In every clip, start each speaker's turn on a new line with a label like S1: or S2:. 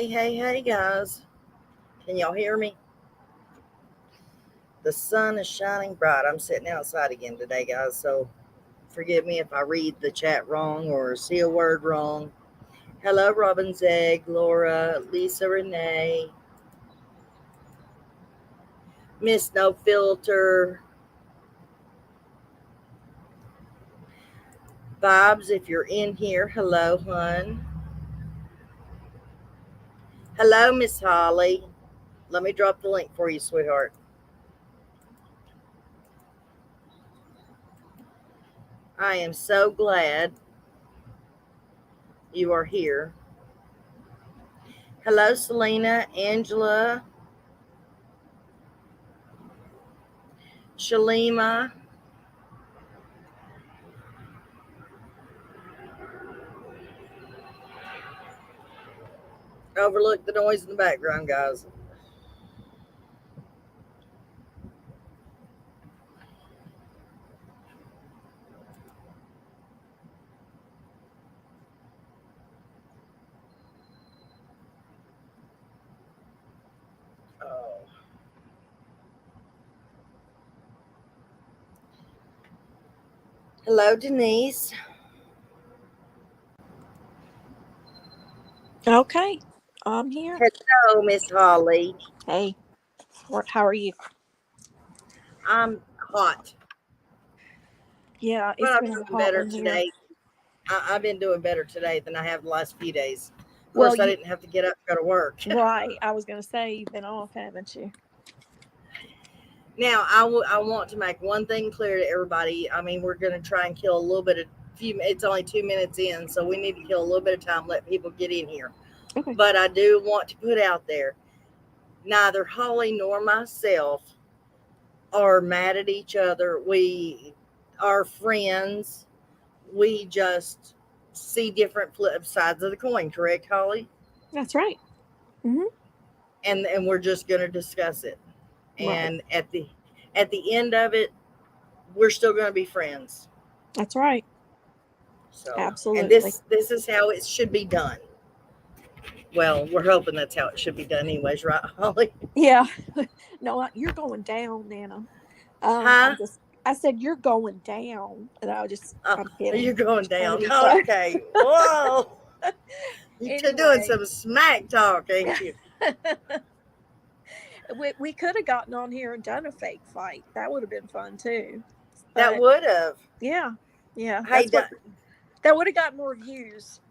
S1: Hey, guys. Can y'all hear me? The sun is shining bright. I'm sitting outside again today, guys, so forgive me if I read the chat wrong or see a word wrong. Hello, Robin's Egg, Laura, Lisa Renee, Miss No Filter, Vibes, if you're in here. Hello, hun. Hello, Miss Holly. Let me drop the link for you, sweetheart. I am so glad you are here. Hello, Selena, Angela, Shalima. Overlook the noise in the background, guys. Oh. Hello, Denise.
S2: Okay, I'm here.
S1: Hello, Miss Holly.
S2: Hey, how are you?
S1: I'm hot,
S2: Yeah,
S1: but
S2: it's
S1: I'm
S2: been a
S1: doing
S2: hot
S1: better
S2: one here.
S1: today. I've been doing better today than I have the last few days. Of
S2: Well,
S1: course, I didn't have to get up and go to work.
S2: right. I was gonna say you've been off, haven't you?
S1: Now, I want to make one thing clear to everybody. I mean, we're going to try and kill a little bit of few. It's only 2 minutes in, so we need to kill a little bit of time, let people get in here.
S2: Okay.
S1: But I do want to put out there, neither Holly nor myself are mad at each other. We are friends. We just see different flip sides of the coin, correct, Holly?
S2: That's right. Mm-hmm.
S1: And we're just going to discuss it.
S2: Right.
S1: And at the end of it, we're still going to be friends.
S2: That's right.
S1: So, and
S2: Absolutely.
S1: this is how it should be done. Well, we're hoping that's how it should be done, anyways, right, Holly?
S2: Yeah. No, you're going down, Nana.
S1: Huh?
S2: I said you're going down, and
S1: Oh,
S2: I'm kidding.
S1: you're going
S2: Just trying to
S1: down.
S2: be fun.
S1: Okay. Whoa. You're doing
S2: Anyway,
S1: some smack talk, ain't you?
S2: we could have gotten on here and done a fake fight. That would have been fun too.
S1: That
S2: But
S1: would have.
S2: yeah, yeah,
S1: Hey,
S2: that would have got more views,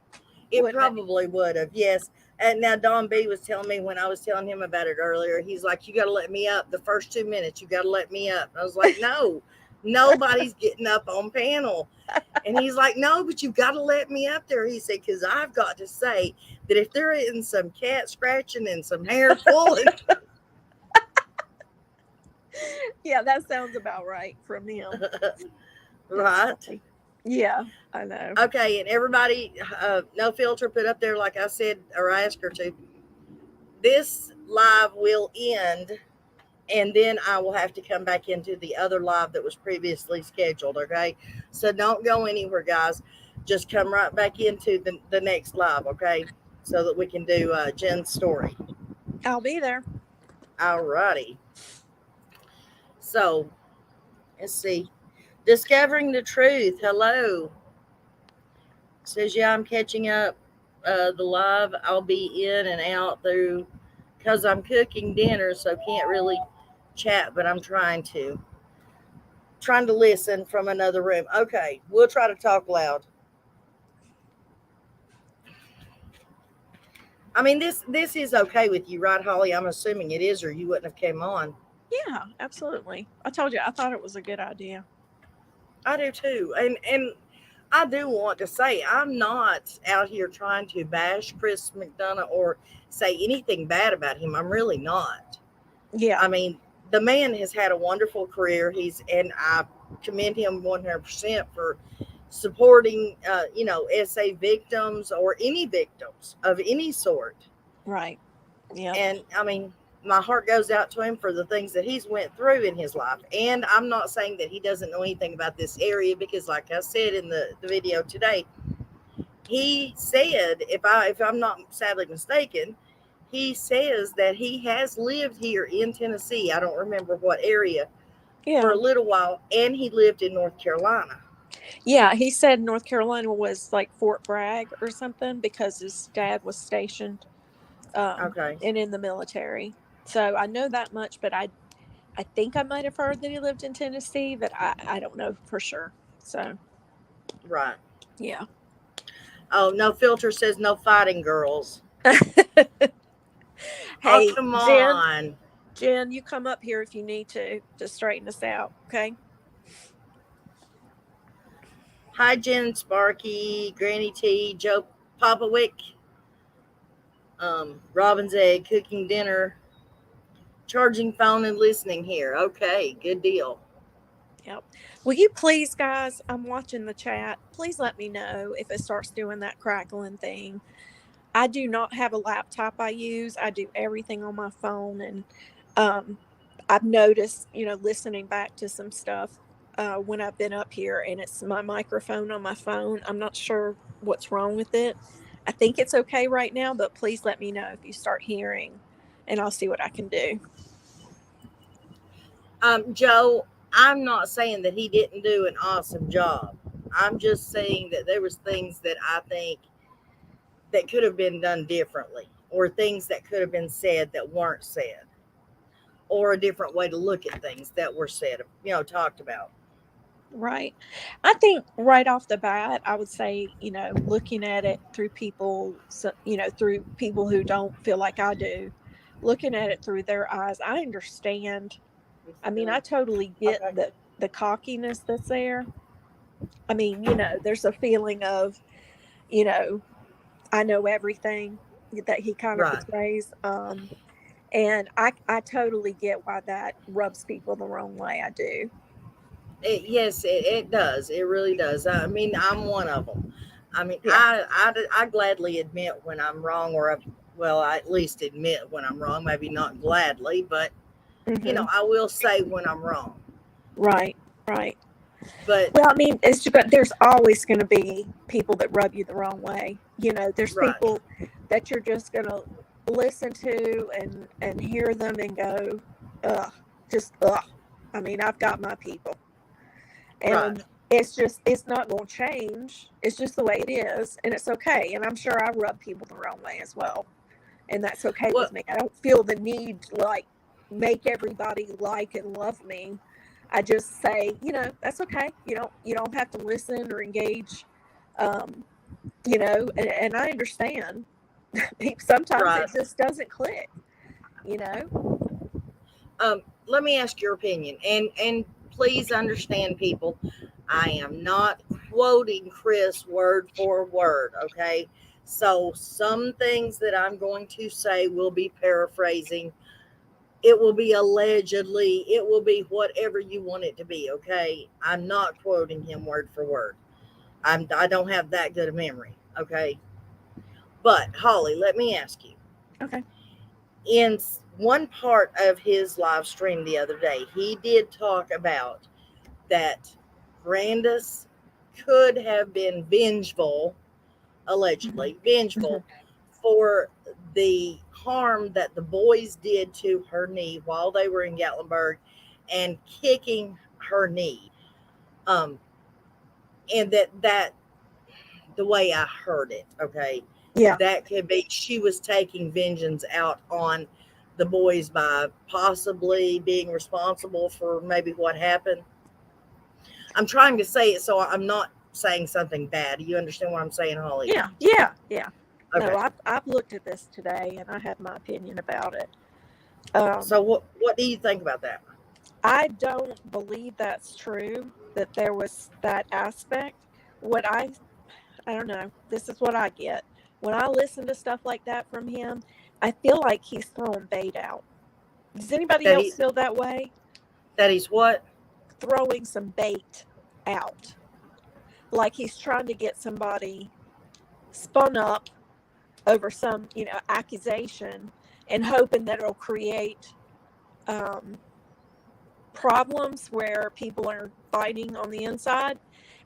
S1: it
S2: wouldn't it?
S1: probably would have. Yes. And now Don B was telling me when I was telling him about it earlier, he's like, "You got to let me up the first 2 minutes. You got to let me up." And I was like, "No, nobody's getting up on panel." And he's like, "No, but you got to let me up there." He said, "Because I've got to say that if there isn't some cat scratching and some hair pulling."
S2: Yeah, that sounds about right from him. That's
S1: Right.
S2: funny. Yeah, I know.
S1: Okay. And everybody, No Filter put up there, like I said, or I asked her to, this live will end, and then I will have to come back into the other live that was previously scheduled. Okay. So don't go anywhere, guys. Just come right back into the next live. Okay. So that we can do Jen's story.
S2: I'll be there.
S1: All righty. So let's see. Discovering the truth. Hello. Says, yeah, I'm catching up. The live, I'll be in and out through because I'm cooking dinner, so can't really chat, but I'm trying to listen from another room. Okay, we'll try to talk loud. I mean, this is okay with you, right, Holly? I'm assuming it is, or you wouldn't have came on.
S2: Yeah, absolutely. I told you I thought it was a good idea.
S1: I do too, and I do want to say I'm not out here trying to bash Chris McDonough or say anything bad about him. I'm really not.
S2: Yeah,
S1: I mean, the man has had a wonderful career. And I commend him 100% for supporting, SA victims or any victims of any sort.
S2: right. Yeah.
S1: And I mean, my heart goes out to him for the things that he's went through in his life. And I'm not saying that he doesn't know anything about this area because, like I said in the video today, he said, if I'm not sadly mistaken, he says that he has lived here in Tennessee. I don't remember what area for
S2: Yeah.
S1: a little while, and he lived in North Carolina.
S2: Yeah, he said North Carolina was like Fort Bragg or something because his dad was stationed
S1: Okay,
S2: and in the military. So I know that much, but I think I might have heard that he lived in Tennessee, but I don't know for sure. So
S1: right.
S2: yeah.
S1: Oh, no filter says no fighting, girls. Oh,
S2: Hey,
S1: come
S2: Jen,
S1: on.
S2: you come up here if you need to straighten us out, okay?
S1: Hi, Jen, Sparky, Granny T, Joe Popowick, Robin's Egg, cooking dinner, charging phone, and listening here. Okay, good deal.
S2: Yep. Will you please, guys? I'm watching the chat. Please let me know if it starts doing that crackling thing. I do not have a laptop I use. I do everything on my phone, and um, I've noticed, listening back to some stuff when I've been up here, and it's my microphone on my phone. I'm not sure what's wrong with it. I think it's okay right now, but please let me know if you start hearing, and I'll see what I can do.
S1: Joe, I'm not saying that he didn't do an awesome job. I'm just saying that there was things that I think that could have been done differently, or things that could have been said that weren't said, or a different way to look at things that were said, talked about.
S2: Right. I think right off the bat, I would say, looking at it through people, through people who don't feel like I do, looking at it through their eyes, I understand. I mean, I totally get
S1: Okay.
S2: the cockiness that's there. I mean, there's a feeling of, you know, I know everything that he kind of
S1: Right.
S2: portrays. And I totally get why that rubs people the wrong way. I do.
S1: Yes, it does. It really does. I mean, I'm one of them. I mean,
S2: Yeah.
S1: I gladly admit when I'm wrong, or well, I at least admit when I'm wrong. Maybe not gladly, but
S2: Hmm.
S1: I will say when I'm wrong.
S2: Right. Right.
S1: But
S2: Well, I mean, it's just, there's always going to be people that rub you the wrong way. There's
S1: right,
S2: people that you're just going to listen to and hear them and go, ugh, just ugh. I mean, I've got my people,
S1: right.
S2: and it's not going to change. It's just the way it is, and it's okay. And I'm sure I rub people the wrong way as well, and that's okay
S1: Well,
S2: with me. I don't feel the need to like make everybody like and love me. I just say, that's okay. You don't have to listen or engage. Um, and I understand. Sometimes
S1: right.
S2: it just doesn't click, you know?
S1: Let me ask your opinion, and please understand, people. I am not quoting Chris word for word. Okay, so some things that I'm going to say will be paraphrasing. It will be allegedly. It will be whatever you want it to be. Okay, I'm not quoting him word for word. I don't have that good a memory. Okay, but Holly, let me ask you.
S2: Okay.
S1: In one part of his live stream the other day, he did talk about that Grandus could have been vengeful, allegedly
S2: Mm-hmm.
S1: vengeful, for the harm that the boys did to her knee while they were in Gatlinburg and kicking her knee. Um, and that the way I heard it, okay,
S2: Yeah.
S1: that could be she was taking vengeance out on the boys by possibly being responsible for maybe what happened. I'm trying to say it so I'm not saying something bad. Do you understand what I'm saying, Holly?
S2: Yeah. Yeah. Yeah. No,
S1: Okay.
S2: I've looked at this today and I have my opinion about it.
S1: So
S2: Um,
S1: what do you think about that?
S2: I don't believe that's true, that there was that aspect. What I don't know. This is what I get. When I listen to stuff like that from him, I feel like he's throwing bait out. Does anybody
S1: That
S2: else
S1: he
S2: feel that way?
S1: that he's what?
S2: Throwing some bait out. Like he's trying to get somebody spun up over some, accusation and hoping that it'll create um, problems where people are fighting on the inside.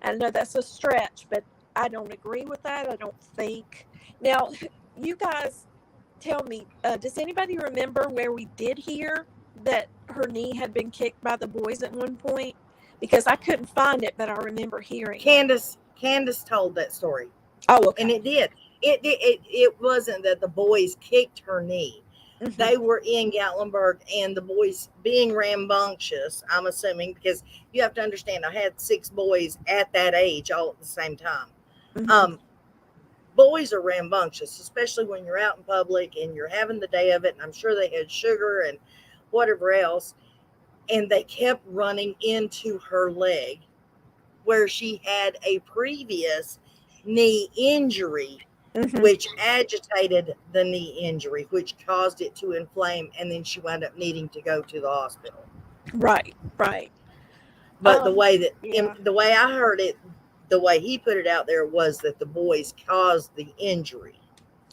S2: And I know that's a stretch, but I don't agree with that. I don't think. Now, you guys tell me, does anybody remember where we did hear that her knee had been kicked by the boys at one point? Because I couldn't find it, but I remember hearing it.
S1: Candace told that story.
S2: Oh, okay.
S1: And it did. It wasn't that the boys kicked her knee.
S2: Mm-hmm.
S1: They were in Gatlinburg, and the boys being rambunctious, I'm assuming, because you have to understand, I had 6 boys at that age all at the same time.
S2: Mm-hmm.
S1: Boys are rambunctious, especially when you're out in public and you're having the day of it. And I'm sure they had sugar and whatever else. And they kept running into her leg where she had a previous knee injury,
S2: Mm-hmm.
S1: which agitated the knee injury, which caused it to inflame. And then she wound up needing to go to the hospital.
S2: Right.
S1: But the way I heard it, the way he put it out there was that the boys caused the injury.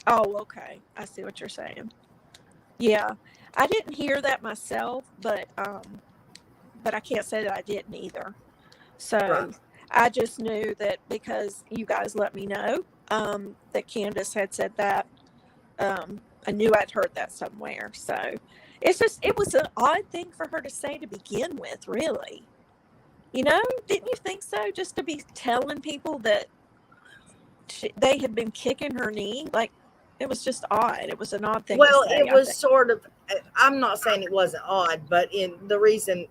S2: Oh, okay. I see what you're saying. Yeah. I didn't hear that myself, but I can't say that I didn't either. So
S1: Right.
S2: I just knew that because you guys let me know that Candace had said that. I knew I'd heard that somewhere. So it was an odd thing for her to say to begin with, really. You know, didn't you think so? Just to be telling people that they had been kicking her knee, like, it was just odd. It was an odd thing
S1: Well,
S2: to say.
S1: it was sort of, I'm not saying it wasn't odd, but in the reason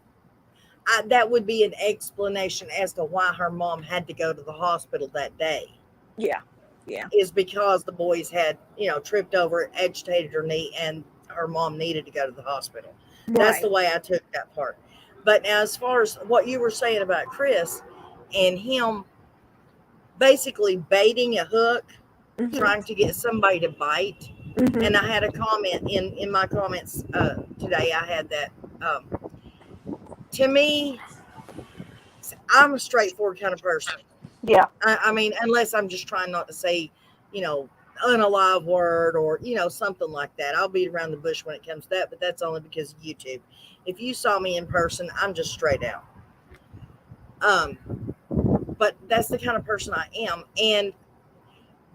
S1: that would be an explanation as to why her mom had to go to the hospital that day.
S2: Yeah.
S1: Is because the boys had, tripped over, agitated her knee, and her mom needed to go to the hospital.
S2: Right.
S1: That's the way I took that part. But now, as far as what you were saying about Chris and him basically baiting a hook,
S2: Mm-hmm.
S1: trying to get somebody to bite.
S2: Mm-hmm.
S1: And I had a comment in my comments today. I had that. To me, I'm a straightforward kind of person.
S2: Yeah.
S1: I mean, unless I'm just trying not to say, unalive word or, something like that. I'll beat around the bush when it comes to that, but that's only because of YouTube. If you saw me in person, I'm just straight out. But that's the kind of person I am. And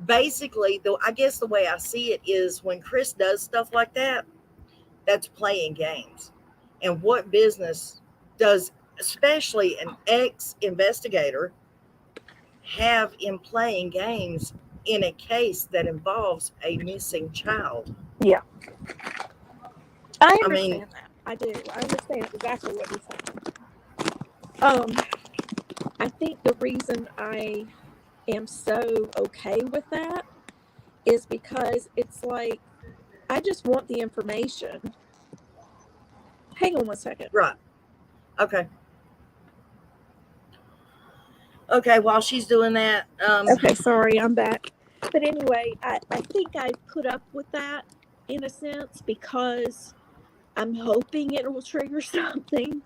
S1: basically, though, I guess the way I see it is when Chris does stuff like that, that's playing games. And what business does, especially an ex-investigator, have in playing games in a case that involves a missing child?
S2: Yeah. I understand that. I do. I understand exactly what you're saying. I think the reason I am so okay with that is because it's like, I just want the information. Hang on one second.
S1: Right. Okay. Okay, while she's doing that.
S2: Okay, sorry, I'm back. But anyway, I think I put up with that in a sense because I'm hoping it will trigger something.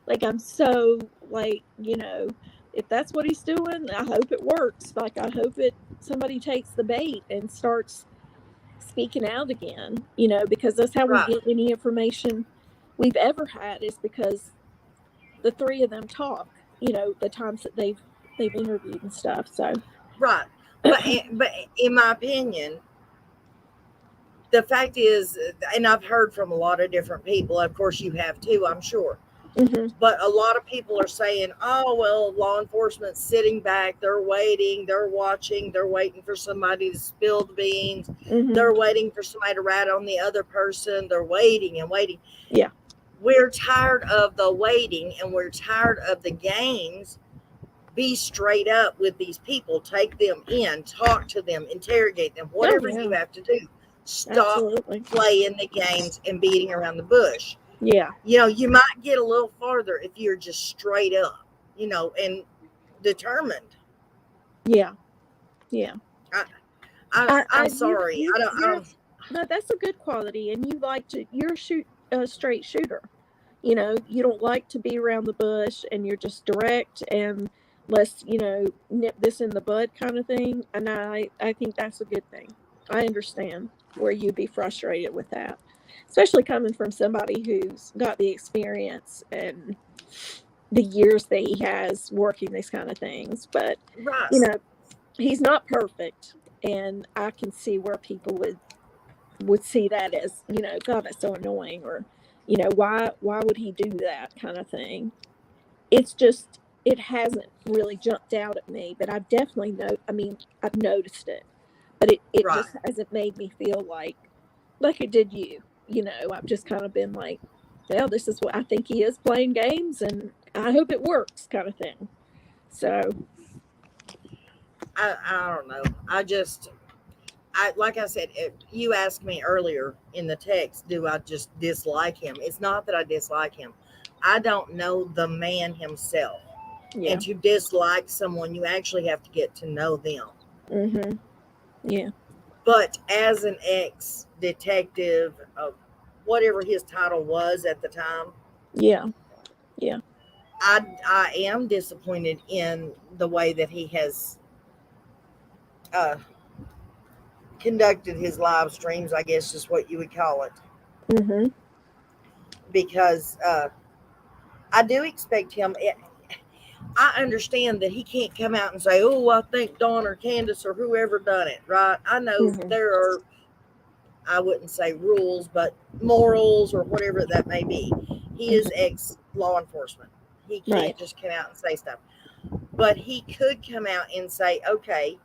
S2: Like, I'm so, like, if that's what he's doing, I hope it works. Like, I hope somebody takes the bait and starts speaking out again, because that's how
S1: Right.
S2: we get any information we've ever had, is because the 3 of them talk, the times that they've interviewed and stuff. So
S1: right. But in my opinion, the fact is, and I've heard from a lot of different people, of course you have too, I'm sure.
S2: Mm-hmm.
S1: But a lot of people are saying, oh, well, law enforcement's sitting back. They're waiting. They're watching. They're waiting for somebody to spill the beans.
S2: Mm-hmm.
S1: They're waiting for somebody to rat on the other person. They're waiting and waiting.
S2: Yeah.
S1: We're tired of the waiting, and we're tired of the games. Be straight up with these people. Take them in. Talk to them. Interrogate them. Whatever you have to do. Stop
S2: Absolutely.
S1: playing the games and beating around the bush.
S2: Yeah.
S1: You might get a little farther if you're just straight up, and determined.
S2: Yeah. Yeah.
S1: I'm sorry. I don't.
S2: No, that's a good quality. And you're a straight shooter. You don't like to be around the bush, and you're just direct and let's, nip this in the bud kind of thing. And I think that's a good thing. I understand where you'd be frustrated with that, especially coming from somebody who's got the experience and the years that he has working these kind of things. But,
S1: right.
S2: He's not perfect. And I can see where people would would see that as, God, that's so annoying, or, why would he do that kind of thing. It's just, it hasn't really jumped out at me, but I've definitely I've noticed it, but it
S1: Right.
S2: just hasn't made me feel like it did you. I've just kind of been like, well, this is what I think he is playing games, and I hope it works, kind of thing. So,
S1: I don't know. Like I said, you asked me earlier in the text, do I just dislike him? It's not that I dislike him. I don't know the man himself.
S2: yeah.
S1: And to dislike someone, you actually have to get to know them.
S2: Mm-hmm. Yeah.
S1: But as an ex detective, whatever his title was at the time,
S2: Yeah. Yeah.
S1: I am disappointed in the way that he has uh, conducted his live streams, I guess is what you would call it.
S2: Mm-hmm.
S1: Because I do expect him. I understand that he can't come out and say, "Oh, I think Dawn or Candace or whoever done it." Right? I know
S2: Mm-hmm.
S1: there are, I wouldn't say rules, but morals or whatever that may be. He is
S2: Mm-hmm.
S1: ex law enforcement. He
S2: Right.
S1: can't just come out and say stuff. But he could come out and say, "Okay,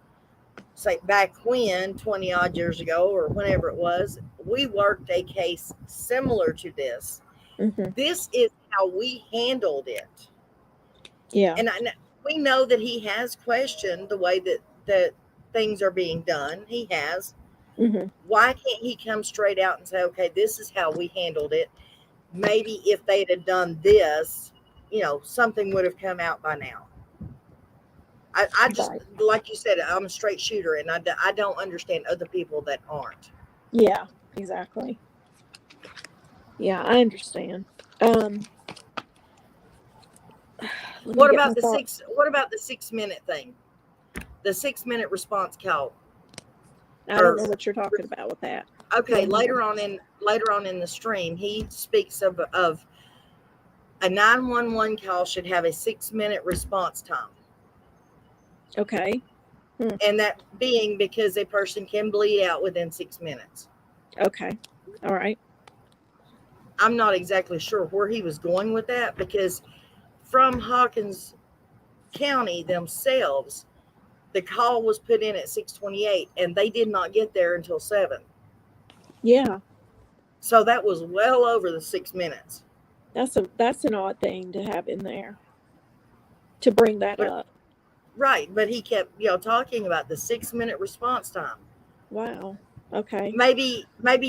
S1: say back when 20 odd years ago or whenever it was, we worked a case similar to this.
S2: Mm-hmm.
S1: This is how we handled it."
S2: Yeah.
S1: And we know that he has questioned the way that things are being done. He has.
S2: Mm-hmm.
S1: Why can't he come straight out and say, "Okay, this is how we handled it"? Maybe if they'd have done this, something would have come out by now. I just,
S2: Right.
S1: like you said, I'm a straight shooter, and I don't understand other people that aren't.
S2: Yeah. Exactly. Yeah, I understand. Um, let me
S1: What
S2: get my
S1: about
S2: thoughts.
S1: What about the 6 minute thing? The 6 minute response call,
S2: I don't
S1: or
S2: know what you're talking about with that. Go
S1: okay,
S2: ahead.
S1: later on in the stream, he speaks of a 911 call should have a 6 minute response time.
S2: Okay. Hmm.
S1: And that being because a person can bleed out within 6 minutes.
S2: Okay. All right.
S1: I'm not exactly sure where he was going with that, because from Hawkins County themselves, the call was put in at 6:28 and they did not get there until 7.
S2: Yeah.
S1: So that was well over the 6 minutes.
S2: That's an odd thing to have in there to bring that
S1: But
S2: up.
S1: right, but he kept, talking about the 6 minute response time.
S2: Wow. Okay.
S1: Maybe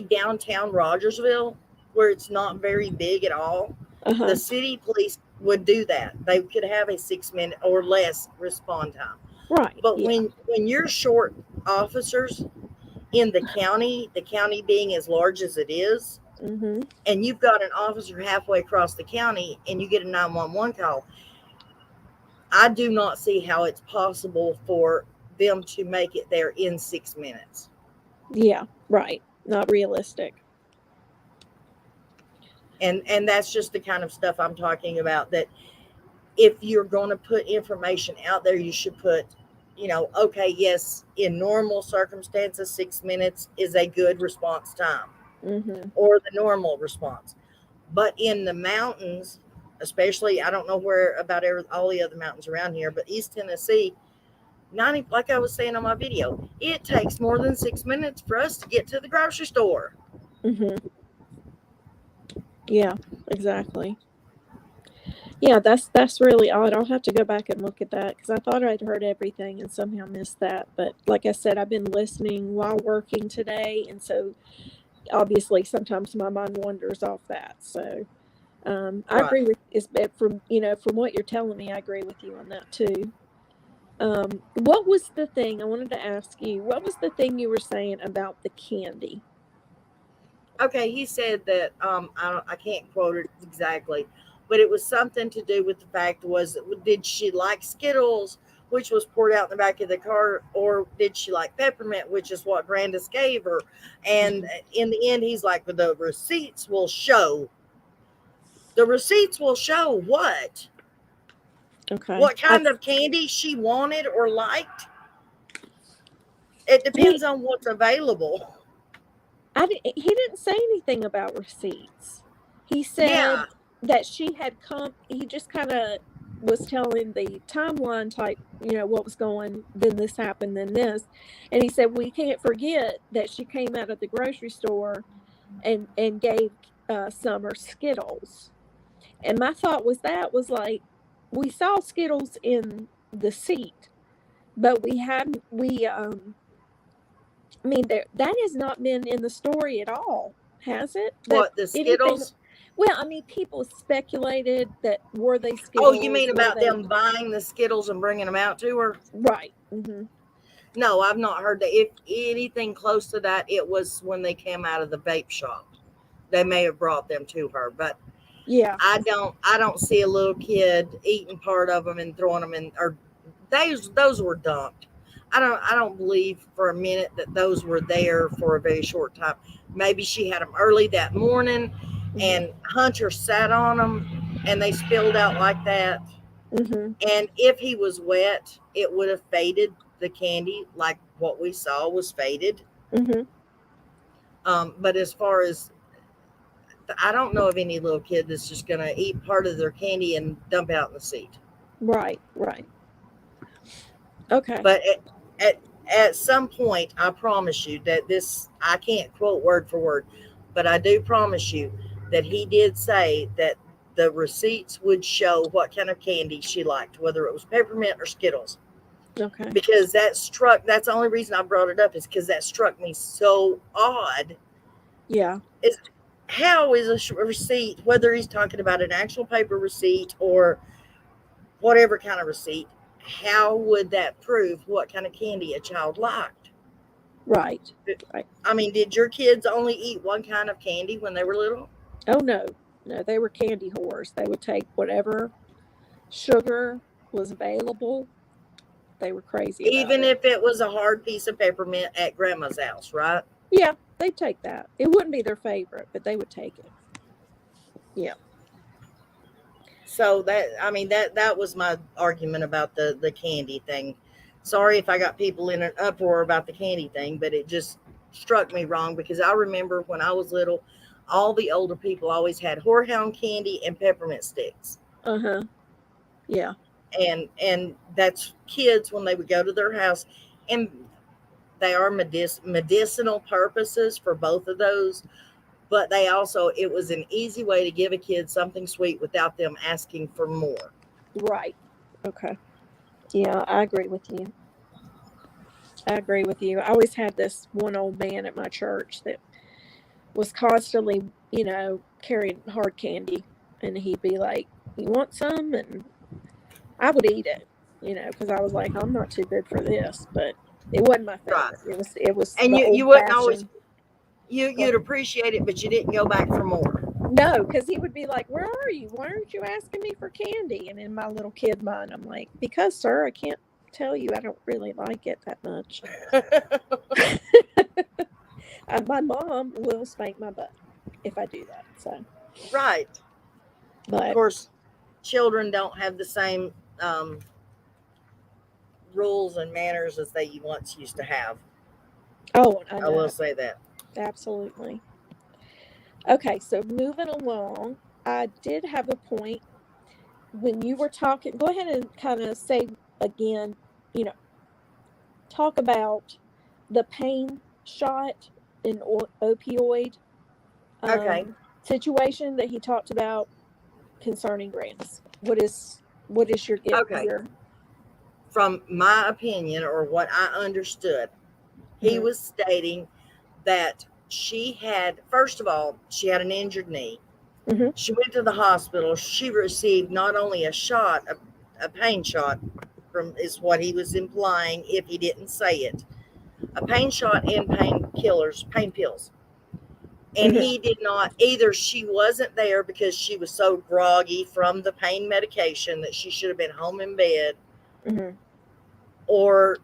S1: downtown Rogersville, where it's not very big at all, the
S2: Uh-huh.
S1: city police would do that. They could have a 6 minute or less respond time.
S2: Right.
S1: But
S2: Yeah.
S1: when you're short officers in the county being as large as it is,
S2: Mm-hmm.
S1: and you've got an officer halfway across the county and you get a 911 call, I do not see how it's possible for them to make it there in 6 minutes.
S2: Yeah. Right. Not realistic.
S1: And that's just the kind of stuff I'm talking about, that if you're going to put information out there, you should put, okay, yes, in normal circumstances, 6 minutes is a good response time,
S2: Mm-hmm.
S1: or the normal response. But in the mountains, especially, I don't know where about all the other mountains around here, but East Tennessee, 90, like I was saying on my video, it takes more than 6 minutes for us to get to the grocery store.
S2: Mm-hmm. Yeah. Exactly. Yeah, that's really odd. I'll have to go back and look at that because I thought I'd heard everything and somehow missed that. But like I said, I've been listening while working today, and so obviously sometimes my mind wanders off that. So I
S1: Right.
S2: agree with is from from what you're telling me, I agree with you on that too. What was the thing I wanted to ask you? What was the thing you were saying about the candy?
S1: Okay, he said that I can't quote it exactly, but it was something to do with the fact was, did she like Skittles, which was poured out in the back of the car, or did she like peppermint, which is what Grandus gave her? And
S2: Mhm.
S1: in the end, he's like, "But the receipts will show. The receipts will show what?
S2: Okay.
S1: What kind of candy she wanted or liked? It
S2: I
S1: depends on what's available."
S2: He didn't say anything about receipts. He said
S1: Yeah.
S2: that she had come. He just kind of was telling the timeline type, what was going. Then this happened. Then this, and he said we can't forget that she came out of the grocery store and gave Summer Skittles. And my thought was like, we saw Skittles in the seat, but I mean, that has not been in the story at all, has it? That
S1: What, the
S2: anything?
S1: Skittles?
S2: Well, I mean, people speculated that were they
S1: Oh, you
S2: Skittles?
S1: mean
S2: Were
S1: about
S2: they
S1: them buying the Skittles and bringing them out to her?
S2: right? Mm-hmm.
S1: No, I've not heard that. If anything close to that, it was when they came out of the vape shop. They may have brought them to her, but
S2: Yeah.
S1: I don't see a little kid eating part of them and throwing them in, or those were dumped. I don't believe for a minute that those were there for a very short time. Maybe she had them early that morning,
S2: Mm-hmm.
S1: and Hunter sat on them, and they spilled out like that.
S2: Mm-hmm.
S1: And if he was wet, it would have faded the candy, like what we saw was faded.
S2: Mm-hmm.
S1: But as far as, I don't know of any little kid that's just going to eat part of their candy and dump out in the seat.
S2: Right. Right. Okay.
S1: But at some point, I promise you that this, I can't quote word for word, but I do promise you that he did say that the receipts would show what kind of candy she liked, whether it was peppermint or Skittles.
S2: Okay.
S1: Because that's the only reason I brought it up, is because that struck me so odd.
S2: Yeah.
S1: Is how is a receipt, whether he's talking about an actual paper receipt or whatever kind of receipt, how would that prove what kind of candy a child liked?
S2: Right. Right.
S1: I mean, did your kids only eat one kind of candy when they were little?
S2: Oh no. No, they were candy whores. They would take whatever sugar was available. They were crazy about
S1: Even
S2: it.
S1: if it was a hard piece of peppermint at grandma's house, right?
S2: Yeah, they'd take that. It wouldn't be their favorite, but they would take it. Yeah.
S1: So that was my argument about the candy thing. Sorry if I got people in an uproar about the candy thing, but it just struck me wrong, because I remember when I was little, all the older people always had horehound candy and peppermint sticks.
S2: Uh-huh. Yeah.
S1: And that's kids when they would go to their house, and they are medicinal purposes for both of those, but they also, it was an easy way to give a kid something sweet without them asking for more.
S2: Right. Okay. Yeah, I agree with you. I agree with you. I always had this one old man at my church that was constantly, carrying hard candy. And he'd be like, "You want some?" And I would eat it, because I was like, I'm not too good for this. But it wasn't my
S1: Right.
S2: favorite. It was
S1: And
S2: the
S1: you
S2: old
S1: wouldn't always,
S2: fashioned.
S1: you'd appreciate it, but you didn't go back for more.
S2: No, because he would be like, "Where are you? Why aren't you asking me for candy?" And in my little kid mind, I'm like, "Because, sir, I can't tell you. I don't really like it that much." My mom will spank my butt if I do that. So,
S1: Right. Of
S2: but
S1: course, children don't have the same rules and manners as they once used to have.
S2: oh, I
S1: I will
S2: know
S1: say that.
S2: absolutely. Okay, so moving along, I did have a point when you were talking. Go ahead and kind of say again. You know, talk about the pain shot and opioid
S1: Okay.
S2: situation that he talked about concerning grants. What is your
S1: Okay.
S2: your
S1: From my opinion, or what I understood, he
S2: mhm,
S1: was stating that she had, first of all, she had an injured knee.
S2: mhm,
S1: She went to the hospital. She received not only a shot, a pain shot, from, is what he was implying if he didn't say it, a pain shot and pain pills. And
S2: mhm,
S1: he did not, either she wasn't there because she was so groggy from the pain medication that she should have been home in bed,
S2: mhm,
S1: or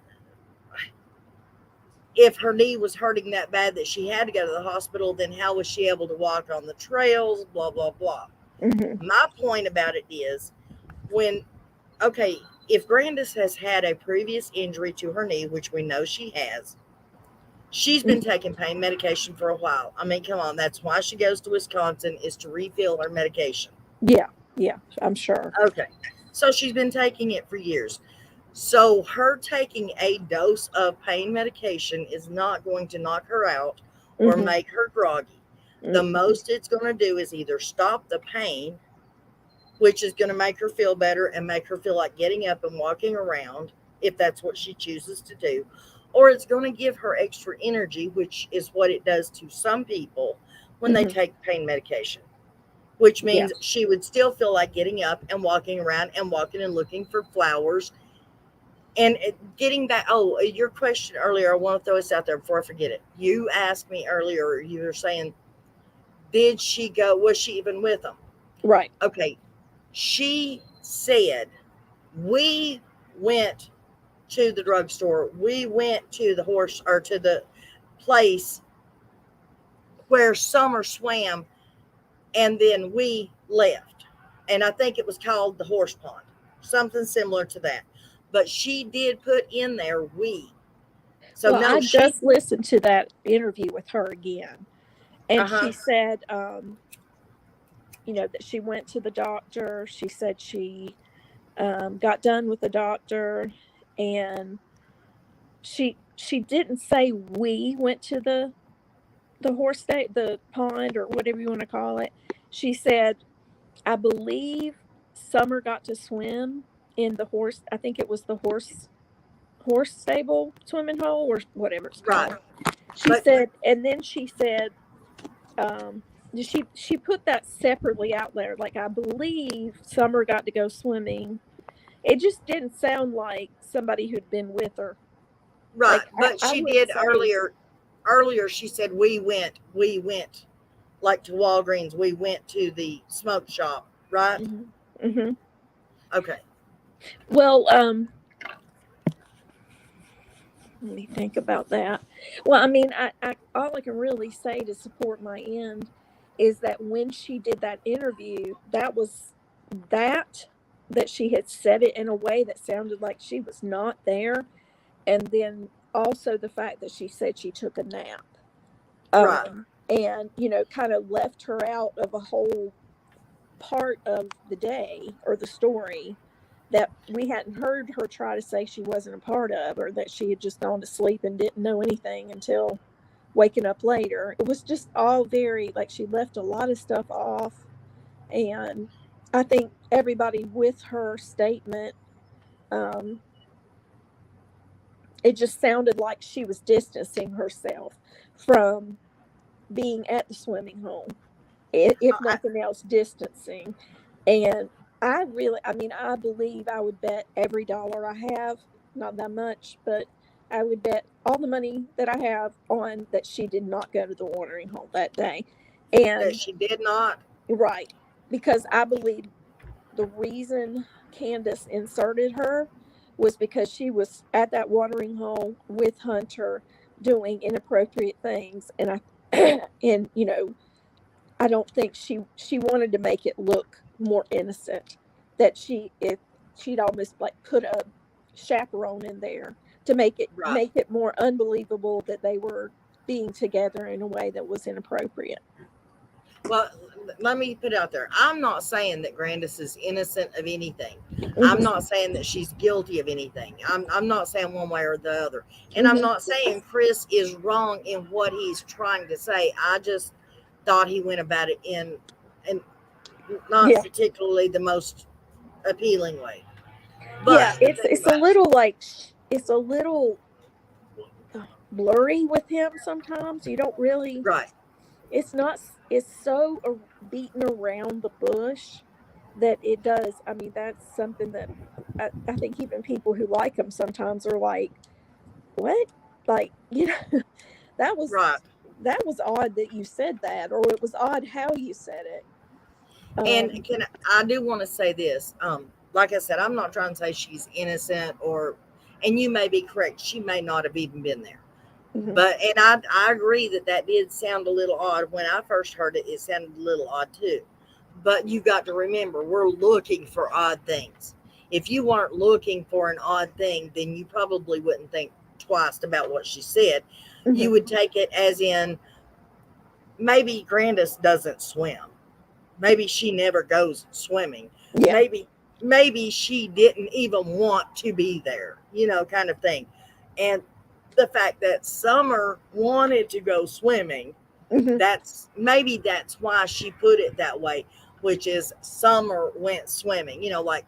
S1: if her knee was hurting that bad that she had to go to the hospital, then how was she able to walk on the trails, blah, blah, blah.
S2: mhm,
S1: My point about it is, when, okay, if Grandus has had a previous injury to her knee, which we know she has, She's been taking pain medication for a while. I mean, come on, that's why she goes to Wisconsin, is to refill her medication.
S2: Yeah, yeah, I'm sure.
S1: Okay. So she's been taking it for years. So her taking a dose of pain medication is not going to knock her out or
S2: Mm-hmm.
S1: make her groggy. The
S2: Mm-hmm.
S1: most it's going to do is either stop the pain, which is going to make her feel better and make her feel like getting up and walking around, if that's what she chooses to do, or it's going to give her extra energy, which is what it does to some people when they
S2: Mm-hmm.
S1: take pain medication, which
S2: Yeah.
S1: means she would still feel like getting up and walking around and walking and looking for flowers. And getting back, oh, your question earlier, I want to throw this out there before I forget it. You asked me earlier, you were saying, did she go, was she even with them?
S2: Right.
S1: Okay. She said, we went to the drugstore, we went to the horse, or to the place where Summer swam, and then we left. And I think it was called the horse pond, something similar to that. But she did put in there we. So
S2: Well,
S1: no,
S2: I
S1: she,
S2: just listened to that interview with her again, and
S1: uh-huh,
S2: she said, that she went to the doctor. She said she got done with the doctor, and she didn't say we went to the the pond, or whatever you want to call it. She said, I believe Summer got to swim in the horse. I think it was the horse stable swimming hole, or whatever it's
S1: right.
S2: called. She
S1: But
S2: said, and then she said, um, she put that separately out there. Like, I believe Summer got to go swimming. It just didn't sound like somebody who'd been with her.
S1: right,
S2: Like,
S1: but
S2: I
S1: she
S2: wouldn't
S1: did
S2: say.
S1: earlier she said we went like to Walgreens, we went to the smoke shop, right?
S2: Hmm. Hmm.
S1: Okay.
S2: Well, let me think about that. Well, I mean, I all I can really say to support my end is that when she did that interview, that that she had said it in a way that sounded like she was not there, and then also the fact that she said she took a nap,
S1: Right.
S2: and kind of left her out of a whole part of the day or the story that we hadn't heard her try to say she wasn't a part of, or that she had just gone to sleep and didn't know anything until waking up later. It was just all very, like, she left a lot of stuff off. And I think everybody with her statement, um, it just sounded like she was distancing herself from being at the swimming hole, if
S1: I,
S2: nothing else, distancing. And I mean, I believe I would bet every dollar I have, not that much, but I would bet all the money that I have on that she did not go to the watering hole that day.
S1: that
S2: And
S1: she did not.
S2: right, because I believe the reason Candace inserted her was because she was at that watering hole with Hunter doing inappropriate things. And and I don't think she wanted to make it look more innocent. That if she'd almost like put a chaperone in there to
S1: Right.
S2: make it more unbelievable that they were being together in a way that was inappropriate.
S1: Well, let me put it out there. I'm not saying that Grandis is innocent of anything. I'm
S2: Hmm.
S1: not saying that she's guilty of anything. I'm not saying one way or the other. And I'm
S2: Hmm.
S1: not saying Chris is wrong in what he's trying to say. I just thought he went about it in and not
S2: Yeah,
S1: particularly the most appealing way.
S2: yeah.
S1: But the
S2: It's
S1: thing
S2: it's a
S1: about
S2: little like it's a little blurry with him sometimes. You don't really.
S1: right,
S2: It's not. It's so beaten around the bush that it does. I mean, that's something that I think even people who like him sometimes are like, "What?" Like, that was
S1: right.
S2: that was odd that you said that, or it was odd how you said it.
S1: And
S2: Um,
S1: can I do want to say this? Like I said, I'm not trying to say she's innocent or, and you may be correct. She may not have even been there.
S2: mhm.
S1: But and I agree that that did sound a little odd when I first heard it. It sounded a little odd too. But you got to remember, we're looking for odd things. If you weren't looking for an odd thing, then you probably wouldn't think twice about what she said.
S2: Mm-hmm.
S1: You would take it as in maybe Grandus doesn't swim. Maybe she never goes swimming.
S2: Yeah.
S1: Maybe she didn't even want to be there, kind of thing. And the fact that Summer wanted to go swimming,
S2: Mm-hmm.
S1: that's why she put it that way, which is Summer went swimming, like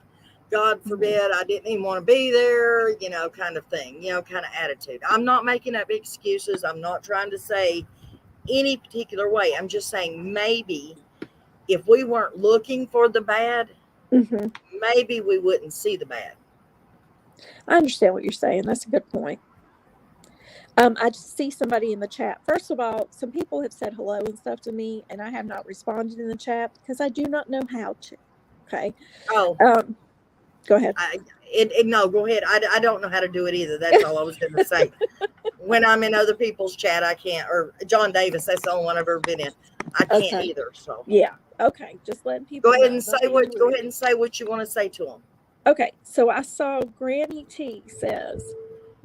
S1: God forbid I didn't even want to be there, kind of thing, kind of attitude. I'm not making up excuses. I'm not trying to say any particular way. I'm just saying maybe if we weren't looking for the bad,
S2: Mm-hmm.
S1: maybe we wouldn't see the bad.
S2: I understand what you're saying. That's a good point. I just see somebody in the chat. First of all, some people have said hello and stuff to me, and I have not responded in the chat because I do not know how to. Okay.
S1: Oh,
S2: go ahead.
S1: No, go ahead. I don't know how to do it either. That's all I was going to say. When I'm in other people's chat, I can't. Or John Davis, that's the only one I've ever been in. I can't either. So
S2: yeah. Okay. Just letting people
S1: go ahead
S2: know.
S1: and say what. Go ahead and say what you want to say to them.
S2: Okay. So I saw Granny T says,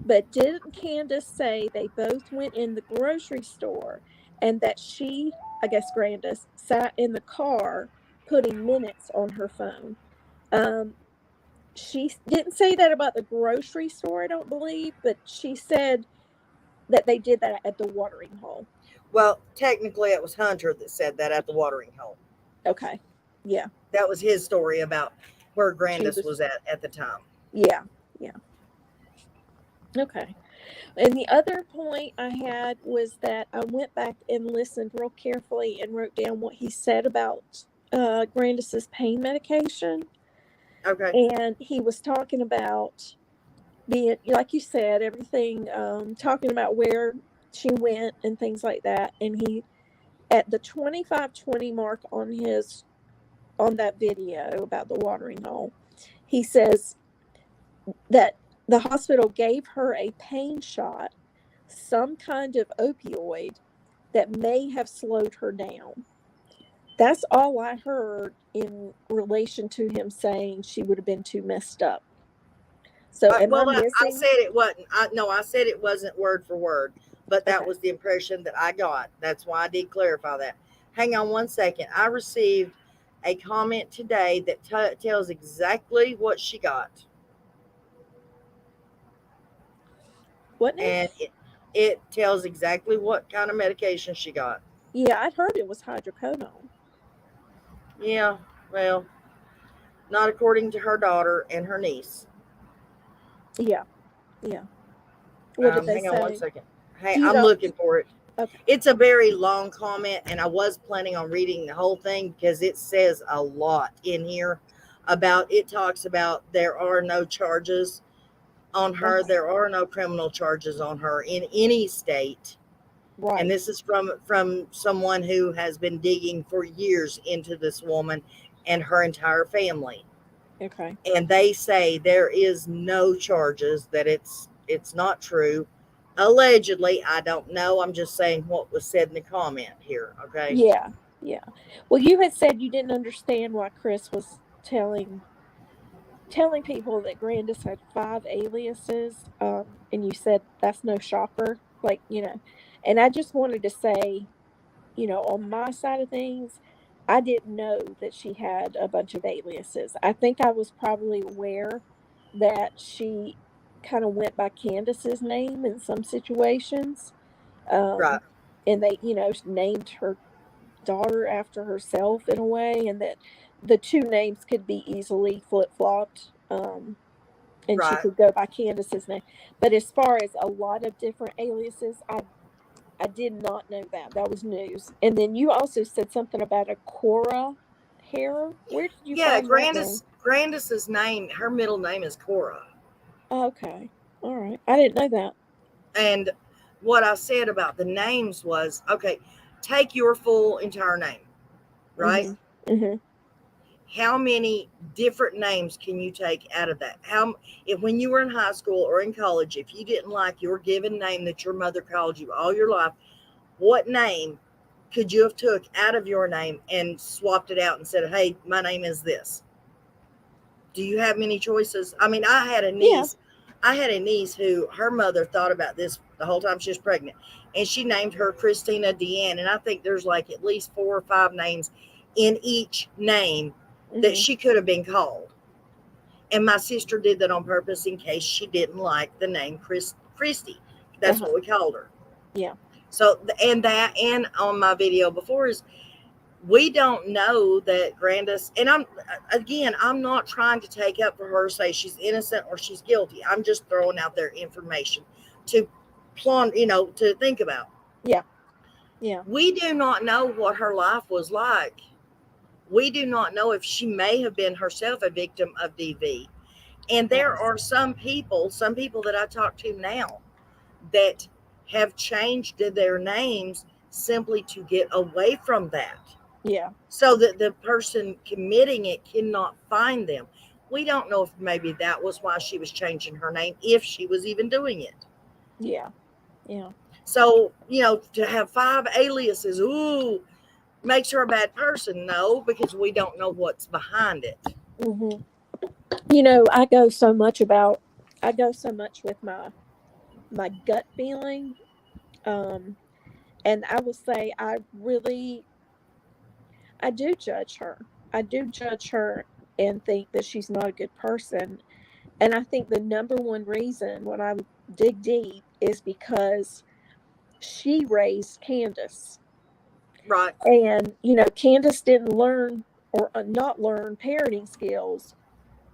S2: but didn't Candace say they both went in the grocery store and that she, I guess Grandus, sat in the car putting minutes on her phone? She didn't say that about the grocery store, I don't believe, but she said that they did that at the watering hole.
S1: Well, technically, it was Hunter that said that at the watering hole.
S2: Okay. Yeah.
S1: That was his story about where Grandus was at the time.
S2: Yeah. Yeah. Okay. And the other point I had was that I went back and listened real carefully and wrote down what he said about Grandus's pain medication.
S1: Okay.
S2: And he was talking about being, like you said, everything, talking about where she went and things like that. And he, at the 25:20 mark on that video about the watering hole, he says that the hospital gave her a pain shot, some kind of opioid that may have slowed her down. That's all I heard in relation to him saying she would have been too messed up. So am I missing?
S1: I said it wasn't. I said it wasn't word for word, but that was the impression that I got. That's why I did clarify that. Hang on one second. I received a comment today that tells exactly what she got.
S2: What now?
S1: And it tells exactly what kind of medication she got.
S2: Yeah, I'd heard it was hydrocodone.
S1: Yeah, well, not according to her daughter and her niece.
S2: Yeah, yeah. What did they
S1: hang
S2: say?
S1: on one second. Hey, I'm looking for it.
S2: Okay.
S1: It's a very long comment, and I was planning on reading the whole thing because it says a lot in here about, it talks about there are no charges on her. There are no criminal charges on her in any state.
S2: Right.
S1: And this is from someone who has been digging for years into this woman and her entire family.
S2: Okay.
S1: And they say there is no charges, that it's not true. Allegedly, I don't know. I'm just saying what was said in the comment here. Okay.
S2: Yeah. Yeah. Well, you had said you didn't understand why Chris was telling people that Grandus had 5 aliases, and you said that's no shocker, like, and I just wanted to say, on my side of things, I didn't know that she had a bunch of aliases. I think I was probably aware that she kind of went by Candace's name in some situations,
S1: Right.
S2: and they, named her daughter after herself in a way, and that the two names could be easily flip-flopped, and she
S1: Right.
S2: could go by Candace's name. But as far as a lot of different aliases, I did not know that. That was news. And then you also said something about a Cora hair. Where did you find that name?
S1: Grandus's name, her middle name is Cora.
S2: Okay. All right. I didn't know that.
S1: And what I said about the names was, okay, take your full entire name, right?
S2: Mm-hmm. Mm-hmm.
S1: How many different names can you take out of that? If when you were in high school or in college, if you didn't like your given name that your mother called you all your life, what name could you have took out of your name and swapped it out and said, hey, my name is this? Do you have many choices? I mean, I had a niece. I had a niece who her mother thought about this the whole time she was pregnant, and she named her Christina Deanne. And I think there's like at least 4 or 5 names in each name that
S2: Mm-hmm.
S1: she could have been called. And my sister did that on purpose in case she didn't like the name Christy. That's
S2: Uh-huh.
S1: what we called her.
S2: Yeah.
S1: So, and on my video before is we don't know that Grandus, and I'm not trying to take up for her, say she's innocent or she's guilty. I'm just throwing out their information to to think about.
S2: Yeah. Yeah.
S1: We do not know what her life was like. We do not know if she may have been herself a victim of DV. And there
S2: Right.
S1: are some people that I talk to now that have changed their names simply to get away from that,
S2: Yeah.
S1: so that the person committing it cannot find them. We don't know if maybe that was why she was changing her name, if she was even doing it.
S2: Yeah. Yeah.
S1: So, to have 5 aliases, ooh, makes her a bad person. No, because we don't know what's behind it.
S2: Mm-hmm. You know, I go so much with my gut feeling. Um, and I will say I do judge her. I do judge her and think that she's not a good person. And I think the number one reason when I dig deep is because she raised Candace.
S1: Right.
S2: And, you know, Candace didn't learn or not learn parenting skills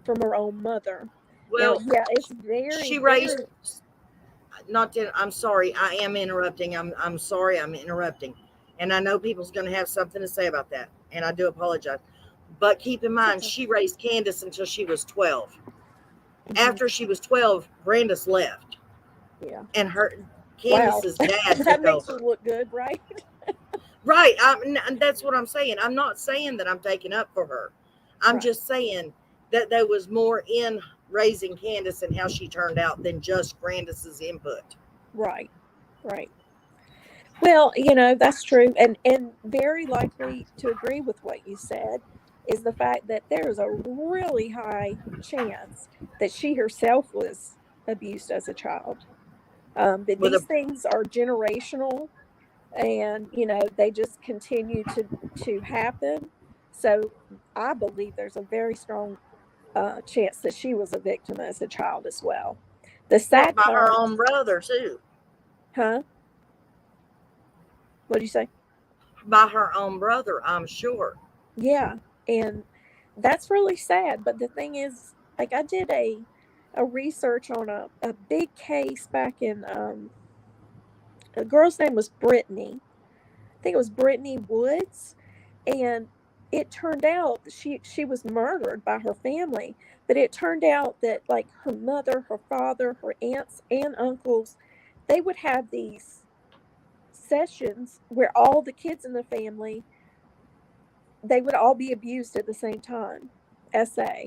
S2: from her own mother. Now,
S1: Well,
S2: yeah, it's very,
S1: she raised,
S2: very,
S1: not to, I'm sorry, I am interrupting. I'm sorry, I'm interrupting. And I know people's going to have something to say about that. And I do apologize. But keep in
S2: it's
S1: mind,
S2: okay.
S1: she raised Candace until she was 12.
S2: Hmm.
S1: After she was 12, Grandis left.
S2: Yeah.
S1: And
S2: Wow.
S1: Candace's dad
S2: That
S1: took
S2: makes her
S1: over.
S2: look good, right?
S1: Right. And that's what I'm saying. I'm not saying that I'm taking up for her. I'm
S2: Right.
S1: just saying that there was more in raising Candace and how she turned out than just Grandis's input.
S2: Right. Right. Well, you know, that's true. And very likely to agree with what you said is the fact that there is a really high chance that she herself was abused as a child. That
S1: With
S2: these
S1: a
S2: things are generational, and you know they just continue to happen. So I believe there's a very strong chance that she was a victim as a child as well. The
S1: well,
S2: sad
S1: by her
S2: part,
S1: own brother too.
S2: huh? What do you say?
S1: By her own brother, I'm sure.
S2: Yeah, and that's really sad. But the thing is, like I did a research on a big case back in a girl's name was Brittany. I think it was Brittany Woods, and it turned out that she was murdered by her family. But it turned out that like her mother, her father, her aunts and uncles, they would have these sessions where all the kids in the family they would all be abused at the same time. SA.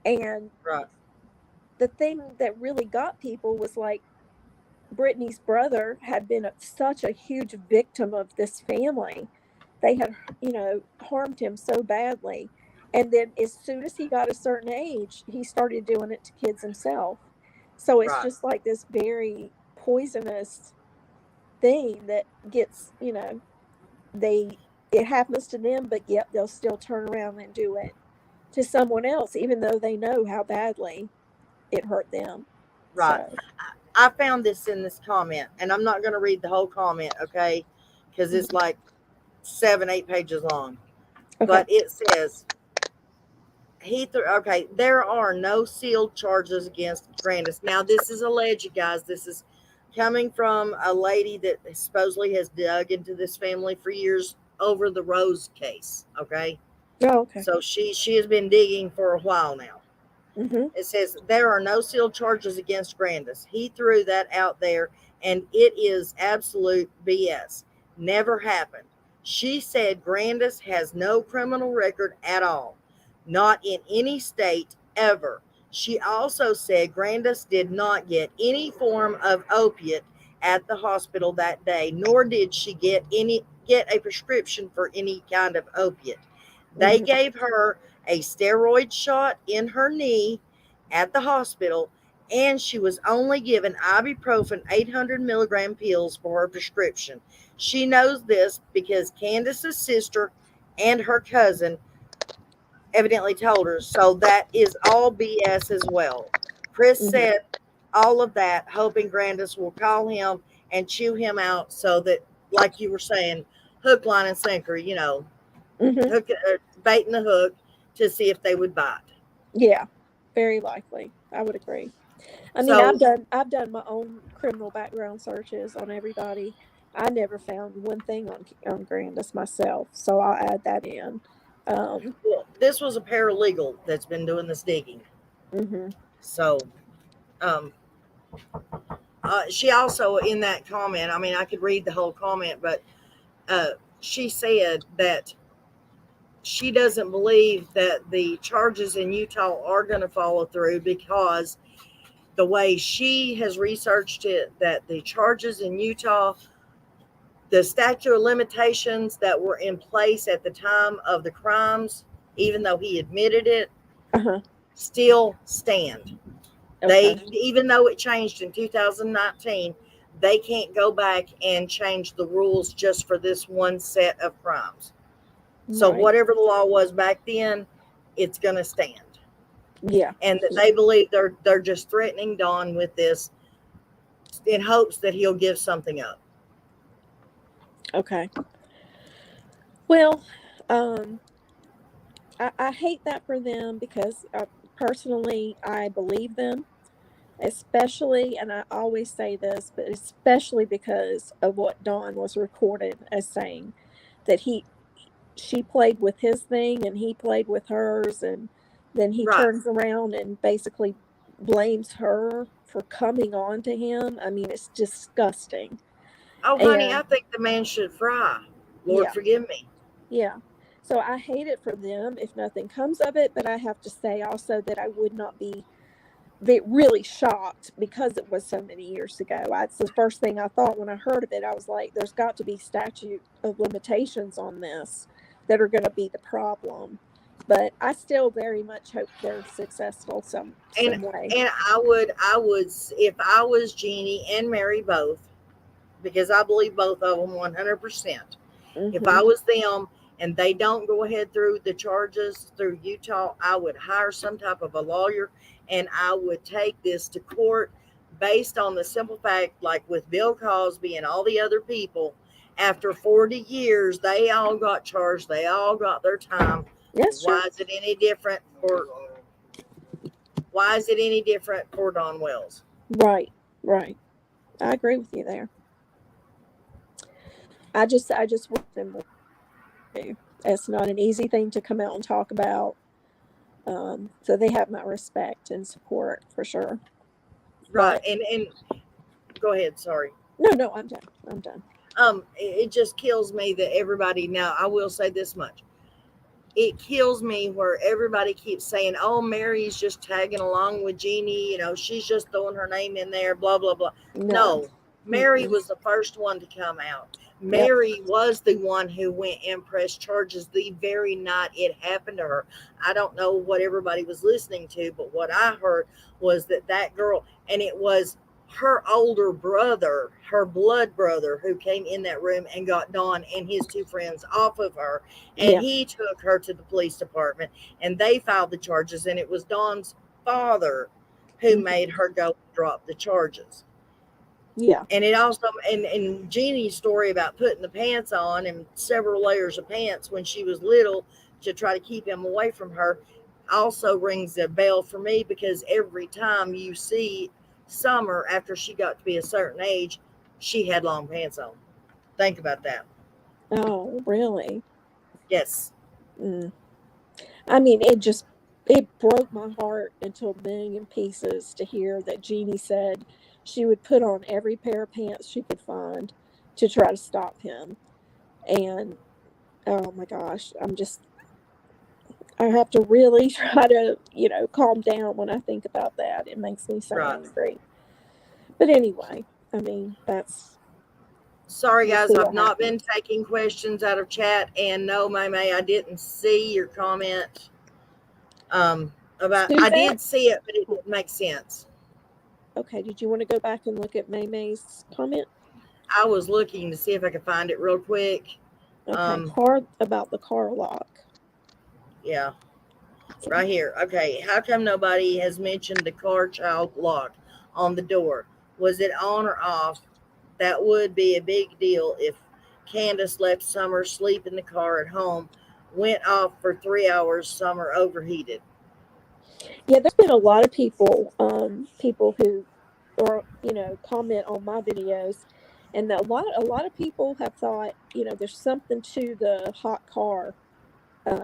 S2: And
S1: Right.
S2: the thing that really got people was like Brittany's brother had been such a huge victim of this family. They had, you know, harmed him so badly. And then as soon as he got a certain age, he started doing it to kids himself. So it's
S1: Right.
S2: just like this very poisonous thing that gets, you know, they it happens to them, but yet they'll still turn around and do it to someone else, even though they know how badly it hurt them.
S1: Right.
S2: So,
S1: I found this in this comment, and I'm not going to read the whole comment, okay? Because it's
S2: mhm.
S1: like 7, 8 pages long.
S2: Okay.
S1: But it says, okay, there are no sealed charges against Grandis. Now, this is alleged, guys. This is coming from a lady that supposedly has dug into this family for years over the Rose case, okay?
S2: Oh, okay.
S1: So she has been digging for a while now.
S2: Mm-hmm.
S1: It says there are no sealed charges against Grandis. He threw that out there, and it is absolute BS. Never happened. She said Grandis has no criminal record at all, not in any state ever. She also said Grandis did not get any form of opiate at the hospital that day, nor did she get a prescription for any kind of opiate. They
S2: Mm-hmm.
S1: gave her a steroid shot in her knee at the hospital, and she was only given ibuprofen 800 milligram pills for her prescription. She knows this because Candace's sister and her cousin evidently told her. So that is all BS as well. Chris
S2: Mm-hmm.
S1: said all of that, hoping Grandus will call him and chew him out so that, like you were saying, hook, line, and sinker,
S2: Mm-hmm.
S1: hook, baiting the hook to see if they would bite.
S2: Yeah, very likely. I would agree. I mean,
S1: So,
S2: I've done my own criminal background searches on everybody. I never found one thing on Grandis myself, so I'll add that in. Um,
S1: well, this was a paralegal that's been doing this digging.
S2: hmm
S1: So, um, she also, in that comment, I mean, I could read the whole comment, but uh, she said that she doesn't believe that the charges in Utah are going to follow through because the way she has researched it, that the charges in Utah, the statute of limitations that were in place at the time of the crimes, even though he admitted it,
S2: uh-huh.
S1: still stand. They,
S2: Okay.
S1: even though it changed in 2019, they can't go back and change the rules just for this one set of crimes. So
S2: Right.
S1: whatever the law was back then, it's going to stand.
S2: Yeah.
S1: And that
S2: Yeah.
S1: they believe they're just threatening Don with this in hopes that he'll give something up.
S2: Okay. Well, um, I hate that for them because personally, I believe them, especially, and I always say this, but especially because of what Don was recorded as saying that she played with his thing and he played with hers, and then he
S1: Right.
S2: turns around and basically blames her for coming on to him. I mean, it's disgusting.
S1: Oh, honey, I
S2: And
S1: think the man should fry. Lord
S2: yeah,
S1: forgive me.
S2: yeah. So I hate it for them if nothing comes of it, but I have to say also that I would not be really shocked because it was so many years ago. That's the first thing I thought when I heard of it. I was like, there's got to be statute of limitations on this that are going to be the problem. But I still very much hope they're successful
S1: And
S2: some way.
S1: and I would, if I was Jeannie and Mary both, because I believe both of them 100%. If
S2: Mm-hmm.
S1: I was them and they don't go ahead through the charges through Utah, I would hire some type of a lawyer and I would take this to court based on the simple fact, like with Bill Cosby and all the other people, after 40 years, they all got charged, they all got their time.
S2: That's true.
S1: Why is it any different for Don Wells?
S2: Right. Right. I agree with you there. I just wish them would do. It's not an easy thing to come out and talk about. So they have my respect and support for sure.
S1: Right.
S2: But
S1: And go ahead, sorry.
S2: no, I'm done. I'm done.
S1: It just kills me that everybody, now I will say this much, it kills me where everybody keeps saying, oh, Mary's just tagging along with Jeannie, she's just throwing her name in there, blah blah blah.
S2: No.
S1: No, Mary
S2: Mm-mm.
S1: was the first one to come out.
S2: Yep.
S1: Mary was the one who went and pressed charges the very night it happened to her. I don't know what everybody was listening to, but what I heard was that girl, and it was her older brother, her blood brother, who came in that room and got Don and his two friends off of her. And
S2: Yeah.
S1: he took her to the police department and they filed the charges. And it was Don's father who
S2: hmm
S1: made her go drop the charges.
S2: Yeah.
S1: And it also, and Jeannie's story about putting the pants on and several layers of pants when she was little to try to keep him away from her also rings a bell for me, because every time you see Summer after she got to be a certain age, she had long pants on. Think about that.
S2: Oh, really?
S1: Yes.
S2: Mm. I mean, it broke my heart into a million pieces to hear that Jeannie said she would put on every pair of pants she could find to try to stop him. And oh my gosh, I have to really try to, calm down when I think about that. It makes me so
S1: Right.
S2: angry. But anyway, I mean,
S1: Sorry,
S2: we'll
S1: guys,
S2: see
S1: I've
S2: what
S1: not been
S2: happens.
S1: taking questions out of chat. And no, May, I didn't see your comment. I
S2: Who's that?
S1: did see it, but it didn't make sense.
S2: Okay, did you want to go back and look at May's comment?
S1: I was looking to see if I could find it real quick.
S2: Okay, car about the car lock.
S1: Yeah, right here. Okay, how come nobody has mentioned the car child lock on the door? Was it on or off? That would be a big deal if Candace left Summer sleep in the car at home, went off for 3 hours, Summer overheated.
S2: Yeah, there's been a lot of people who, or comment on my videos, and a lot of people have thought, there's something to the hot car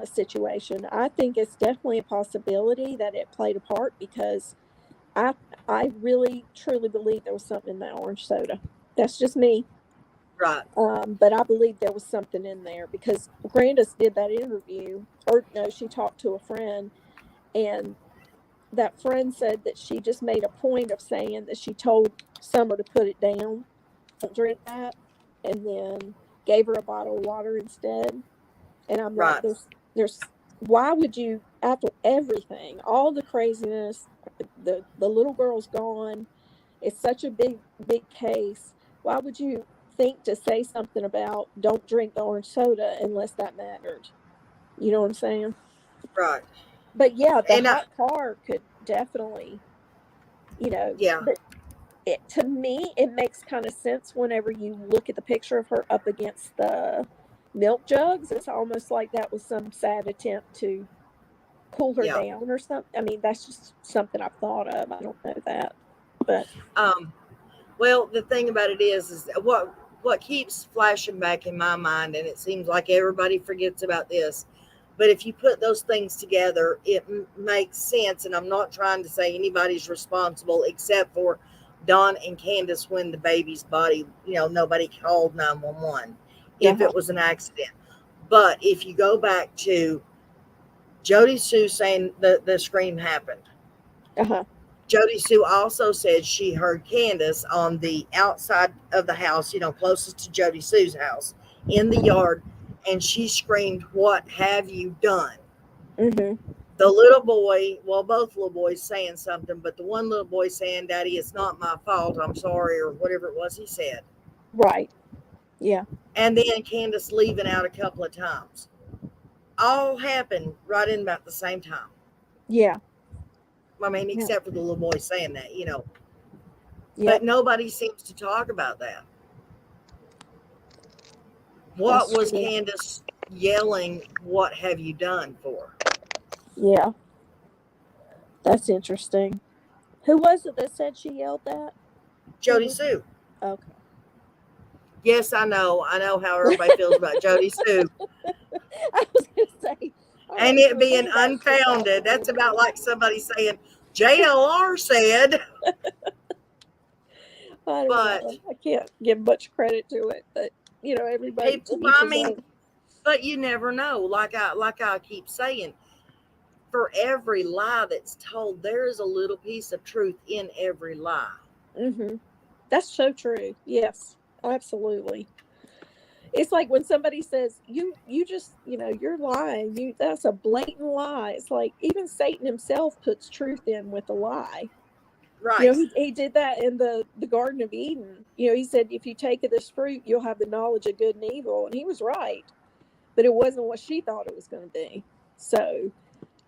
S2: situation. I think it's definitely a possibility that it played a part because I I really truly believe there was something in that orange soda. That's just me.
S1: Right,
S2: But I believe there was something in there because Grandus did that interview, or no, she talked to a friend, and that friend said that she just made a point of saying that she told Summer to put it down, don't drink that, and then gave her a bottle of water instead. And I'm like,
S1: right,
S2: there's why would you, after everything, all the craziness, the little girl's gone, it's such a big case, why would you think to say something about don't drink the orange soda unless that mattered? You know what I'm saying?
S1: right.
S2: But yeah, the
S1: And
S2: hot car could definitely,
S1: yeah,
S2: but to me, it makes kind of sense whenever you look at the picture of her up against the milk jugs. It's almost like that was some sad attempt to cool her
S1: yeah.
S2: down or something. I mean, that's just something I've thought of. I don't know that, but
S1: Um, well, the thing about it is what keeps flashing back in my mind, and it seems like everybody forgets about this. But if you put those things together, it makes sense. And I'm not trying to say anybody's responsible except for Don and Candace when the baby's body, nobody called 911 if
S2: uh-huh,
S1: it was an accident. But if you go back to Jody Sue saying the scream happened,
S2: uh-huh,
S1: Jody Sue also said she heard Candace on the outside of the house, closest to Jody Sue's house in the yard, and she screamed, "What have you done?"
S2: mm-hmm,
S1: The little boy, well, both little boys saying something, but the one little boy saying, "Daddy, it's not my fault. I'm sorry," or whatever it was he said.
S2: right, yeah,
S1: And then Candace leaving out a couple of times. All happened right in about the same time.
S2: yeah,
S1: I mean,
S2: yeah,
S1: except for the little boy saying that. But
S2: yep,
S1: nobody seems to talk about that. What
S2: that's
S1: was
S2: true.
S1: Candace yelling, "What have you done" for?
S2: Yeah, that's interesting. Who was it that said she yelled that? Who
S1: Jody
S2: was it?
S1: Sue.
S2: Okay.
S1: Yes, I know. I know how everybody feels about Jody Sue.
S2: I was gonna say I
S1: And
S2: wasn't
S1: it
S2: sure
S1: being
S2: who that should have
S1: unfounded, that's
S2: been.
S1: about like somebody saying, JLR said.
S2: I don't
S1: But
S2: know. I can't give much credit to it, but everybody
S1: people,
S2: to each
S1: I
S2: his
S1: mean,
S2: own.
S1: but you never know. Like I keep saying, for every lie that's told, there is a little piece of truth in every lie.
S2: Hmm. That's so true. Yes, absolutely. It's like when somebody says you just you're lying. That's a blatant lie. It's like even Satan himself puts truth in with a lie.
S1: Right,
S2: He did that in the Garden of Eden. He said if you take of this fruit, you'll have the knowledge of good and evil, and he was right. But it wasn't what she thought it was going to be. So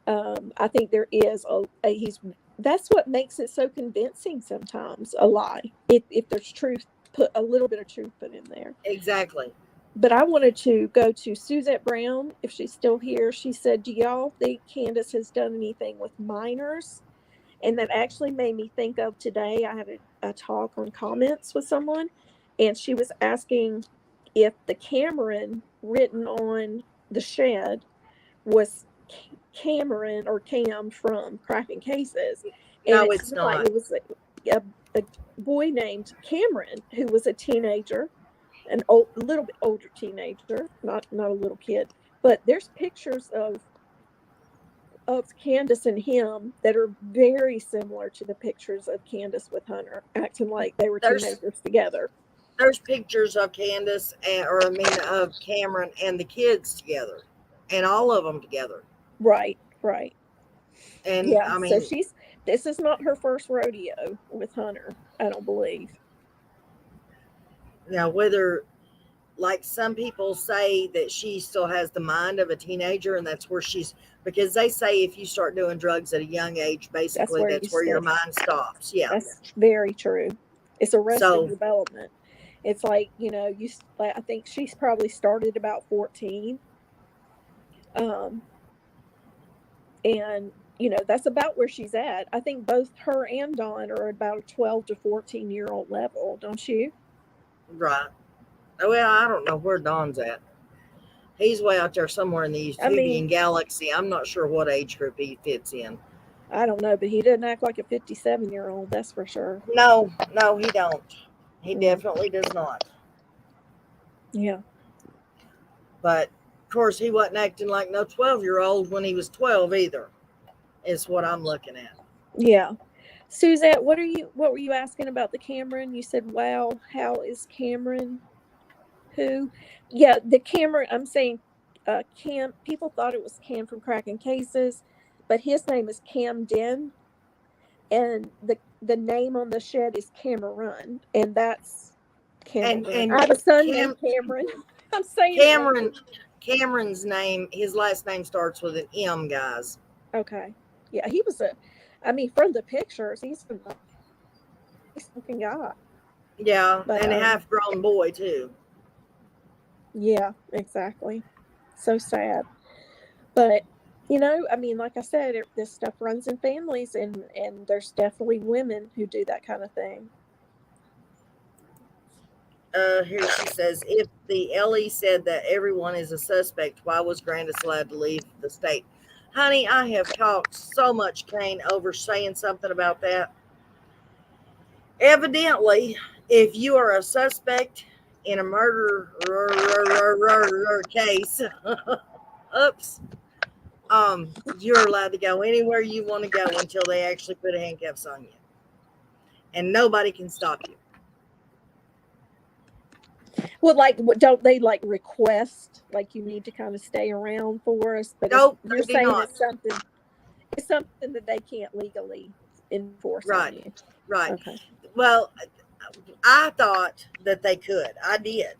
S2: I think there is he's that's what makes it so convincing sometimes, a lie, if there's truth, put a little bit of truth put in there.
S1: exactly.
S2: But I wanted to go to Suzette Brown if she's still here. She said, do y'all think Candace has done anything with minors? And that actually made me think of today. I had a talk on comments with someone, and she was asking if the Cameron written on the shed was Cameron or Cam from Cracking Cases. And
S1: No,
S2: it
S1: it's
S2: seemed like
S1: not.
S2: it was a boy named Cameron who was a teenager, a little bit older teenager, not a little kid. But there's pictures of Candace and him that are very similar to the pictures of Candace with Hunter, acting like they were
S1: There's
S2: teenagers together.
S1: there's pictures of Candace or I mean of Cameron and the kids together, and all of them together.
S2: Right, right.
S1: And
S2: Yeah.
S1: I
S2: So
S1: mean,
S2: This is not her first rodeo with Hunter, I don't believe.
S1: Now, whether, like some people say that she still has the mind of a teenager, and that's where she's, because they say if you start doing drugs at a young age, basically that's where your mind stops. Yeah.
S2: That's very true. It's arrested
S1: So,
S2: development. It's like, I think she's probably started about 14. Um, and, that's about where she's at. I think both her and Dawn are about a 12 to 14-year-old level, don't you?
S1: right. Well, I don't know where Don's at. He's way out there somewhere in the Utopian galaxy. I'm not sure what age group he fits in.
S2: I don't know, but he doesn't act like a 57-year-old, that's for sure.
S1: No, he don't. He definitely does not.
S2: Yeah.
S1: But, of course, he wasn't acting like no 12-year-old when he was 12 either, is what I'm looking at.
S2: Yeah. Suzette, what were you asking about the Cameron? You said, wow, how is Cameron? Who? Yeah, the Cameron, I'm saying Cam, people thought it was Cam from Cracking Cases, but his name is Camden, and the name on the shed is Cameron, and that's Cameron.
S1: And
S2: I have a son named Cameron. I'm saying
S1: Cameron's name, his last name starts with an M, guys.
S2: Okay. Yeah, he was from the pictures, he's a nice looking guy.
S1: Yeah, but, and a half-grown boy, too.
S2: Yeah, exactly. So sad. But, like I said, this stuff runs in families, and there's definitely women who do that kind of thing.
S1: Here she says, if the LE said that everyone is a suspect, why was Grandus allowed to leave the state? Honey, I have talked so much cane over saying something about that. Evidently, if you are a suspect in a murder case, oops, you're allowed to go anywhere you want to go until they actually put handcuffs on you. And nobody can stop you.
S2: Well, don't they request you need to kind of stay around for us? But
S1: nope,
S2: you're saying it's something that they can't legally enforce.
S1: Right,
S2: on you.
S1: Right.
S2: Okay.
S1: Well, I thought that they could. I did,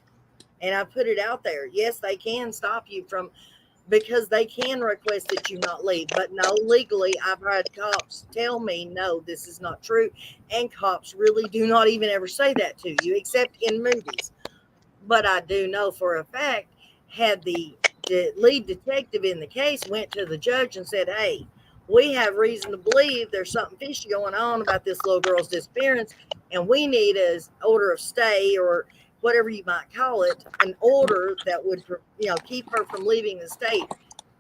S1: and I put it out there. Yes, they can stop you because they can request that you not leave. But no, legally, I've had cops tell me, no, this is not true, and cops really do not even ever say that to you, except in movies. But I do know for a fact, had the lead detective in the case went to the judge and said, hey, we have reason to believe there's something fishy going on about this little girl's disappearance, and we need an order of stay, or whatever you might call it, an order that would, keep her from leaving the state.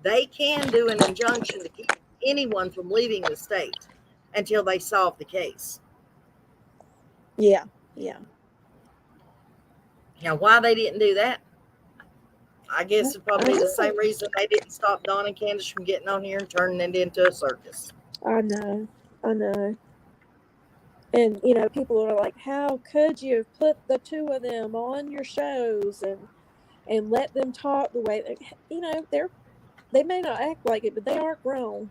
S1: They can do an injunction to keep anyone from leaving the state until they solve the case.
S2: Yeah.
S1: Now, why they didn't do that, I guess it's probably the same reason they didn't stop Dawn and Candace from getting on here and turning it into a circus.
S2: I know. And, people are like, how could you have put the two of them on your shows and let them talk the way they may not act like it, but they are grown,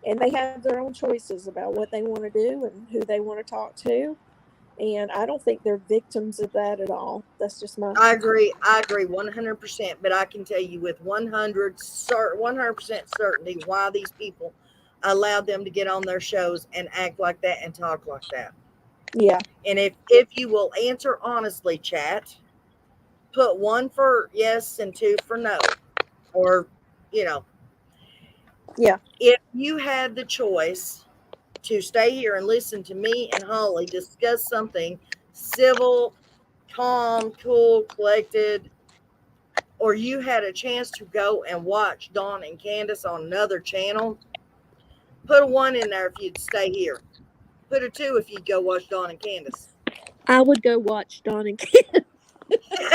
S2: and they have their own choices about what they want to do and who they want to talk to. And I don't think they're victims of that at all. That's just my.
S1: I agree 100%. But I can tell you with 100% certainty why these people allowed them to get on their shows and act like that and talk like that.
S2: Yeah.
S1: And if you will answer honestly, chat, put 1 for yes and 2 for no, or
S2: Yeah.
S1: If you had the choice to stay here and listen to me and Holly discuss something civil, calm, cool, collected, or you had a chance to go and watch Dawn and Candace on another channel, put a 1 in there if you'd stay here. Put a 2 if you'd go watch Dawn and Candace.
S2: I would go watch Dawn and Candace.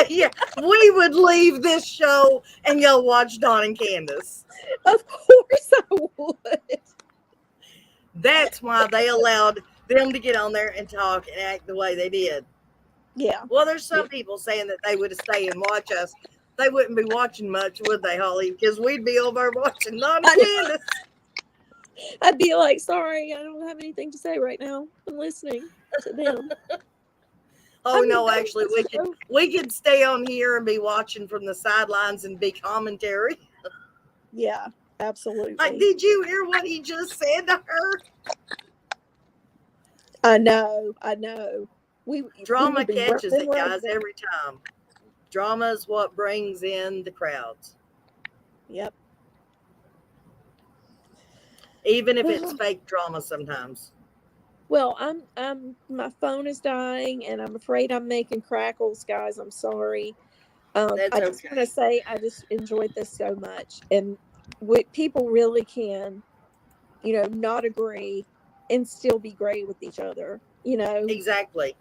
S1: Yeah, we would leave this show and go watch Dawn and Candace.
S2: Of course I would.
S1: That's why they allowed them to get on there and talk and act the way they did.
S2: Yeah.
S1: Well, there's some people saying that they would stay and watch us. They wouldn't be watching much, would they, Holly? Because we'd be over watching Dawn and Candace.
S2: I'd be like, sorry, I don't have anything to say right now. I'm listening to them.
S1: Oh
S2: I mean,
S1: no,
S2: that
S1: actually,
S2: was so.
S1: we could stay on here and be watching from the sidelines and be commentary.
S2: Yeah,
S1: Like,
S2: absolutely.
S1: did you hear what he just said to her?
S2: I know. We
S1: Drama
S2: would be
S1: catches
S2: running
S1: it, guys,
S2: rampant.
S1: every time. Drama is what brings in the crowds,
S2: Yep.
S1: even if it's
S2: Well,
S1: fake drama sometimes.
S2: well, my phone is dying, and I'm afraid I'm making crackles, guys. I'm sorry.
S1: That's
S2: I just want to
S1: okay.
S2: say I just enjoyed this so much, and people really can, not agree and still be great with each other.
S1: Exactly.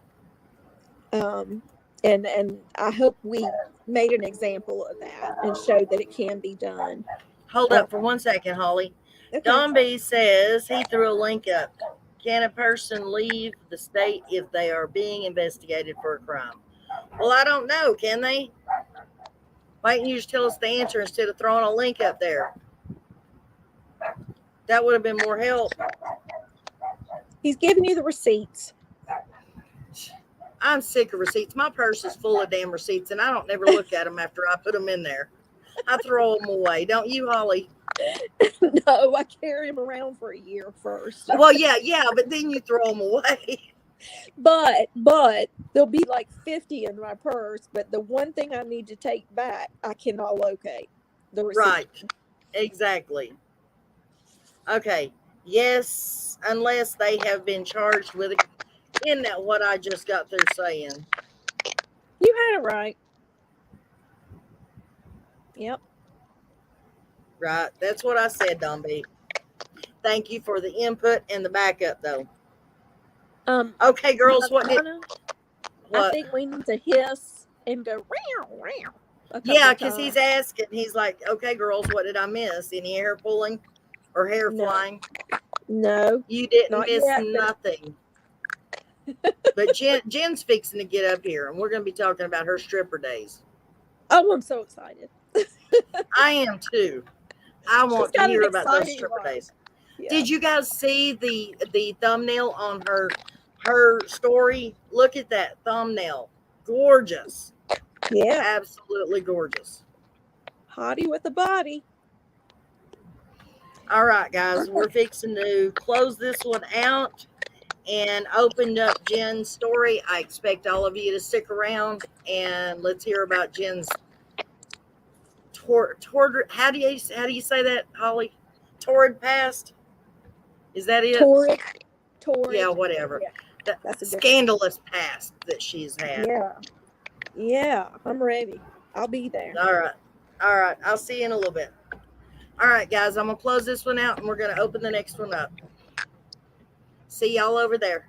S2: Um, and I hope we made an example of that and showed that it can be done.
S1: Hold
S2: Um,
S1: up for 1 second, Holly.
S2: okay.
S1: Don B says he threw a link up. Can a person leave the state if they are being investigated for a crime? Well, I don't know. Can they? Why don't you just tell us the answer instead of throwing a link up there? That would have been more help.
S2: He's giving you the receipts.
S1: I'm sick of receipts. My purse is full of damn receipts, and I don't never look at them after I put them in there. I throw them away. Don't you, Holly?
S2: No, I carry him around for a year first.
S1: Well, yeah, but then you throw them away.
S2: But there'll be like 50 in my purse. But the one thing I need to take back, I cannot locate the receipt.
S1: Right. Exactly. Okay. Yes, unless they have been charged with it. Isn't that what I just got through saying?
S2: You had it right. Yep.
S1: Right. That's what I said, Don B. Thank you for the input and the backup, though. Okay, girls,
S2: Donna, I
S1: what?
S2: think we need to hiss and go row. A couple
S1: Yeah,
S2: of
S1: because he's
S2: times.
S1: asking. He's like, okay, girls, what did I miss? Any hair pulling or hair
S2: No,
S1: flying?
S2: no,
S1: You didn't
S2: not
S1: miss
S2: yet. But
S1: nothing. But Jen's fixing to get up here, and we're going to be talking about her stripper days.
S2: oh, I'm so excited.
S1: I am too. I
S2: She's
S1: want to
S2: got an
S1: hear about those
S2: exciting
S1: stripper
S2: life.
S1: days.
S2: Yeah.
S1: Did you guys see the thumbnail on her story? Look at that thumbnail. Gorgeous.
S2: Yeah.
S1: Absolutely gorgeous.
S2: Hottie with the body.
S1: All right, guys, we're fixing to close this one out and opened up Jen's story. I expect all of you to stick around and let's hear about Jen's how do you say that, Holly? Torrid past? Is that it?
S2: Torrid.
S1: Yeah, whatever.
S2: Yeah,
S1: The
S2: that's a good
S1: scandalous past that she's had.
S2: Yeah, I'm ready. I'll be there.
S1: All right. I'll see you in a little bit. All right, guys, I'm going to close this one out and we're going to open the next one up. See y'all over there.